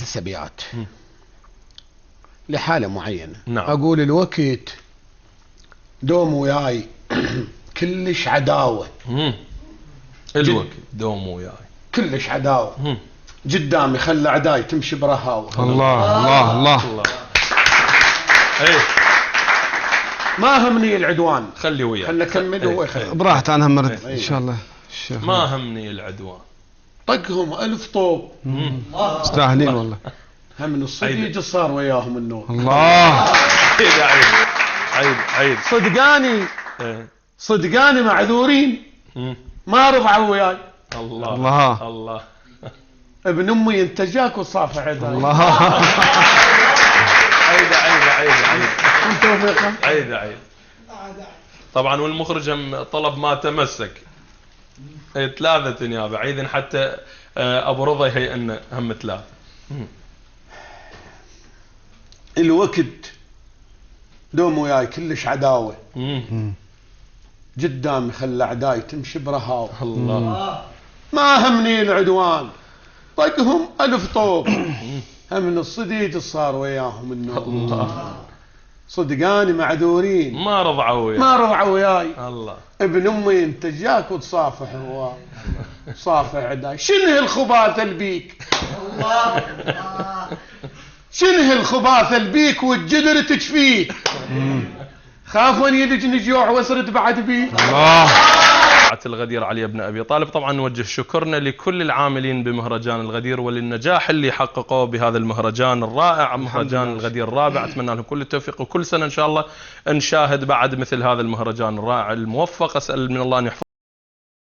السبيعات لحالة معينة. نعم. أقول الوقت دوم وياي كلش عداوة. الوقت دوم وياي كلش عداوة. قدامي خلى عداي تمشي برهاوة. الله الله الله. ايه ما همني العدوان. خلي وياي. خلنا نكمل هو براحته انا مرد ان شاء الله. ما همني العدوان. طقهم 1000 طوب. مستاهلين والله. هم من الصديق صار وياهم النور. الله. عيد عيد عيد. صدقاني صدقاني معذورين ما رضعوا وياي. الله الله الله. ابن امي انت جاك وصافح عداي. الله. عيد عيد عيد عيد. توفيقا. عيد عيد. طبعا والمخرج هم طلب ما تمسك. ثلاثة نيابة عيد حتى ابو رضا هي ان هم ثلاثة. الوقت دوم وياي كلش عداوة. قدامي خلى عداي تمشي برهاوة. الله. ما همني العدوان طقهم 1000 طوب. هم من الصديق صار وياهم النور. الله. صدقاني معذورين ما رضعوا وياي. ما رضعوا وياي. الله. ابن امي انت جاك وتصافح هو صافح عداي. شنو الخباثة البيك؟ شنو الخباثة البيك والجدر تجفيك؟ خافوا ان يلجني جوع واسرد بعد بيك. الله. الغدير علي بن ابي طالب. طبعا نوجه شكرنا لكل العاملين بمهرجان الغدير وللنجاح اللي حققوه بهذا المهرجان الرائع، مهرجان الغدير الرابع. اتمنى لهم كل التوفيق وكل سنه ان شاء الله نشاهد بعد مثل هذا المهرجان الرائع الموفق. اسال من الله ان يحفظه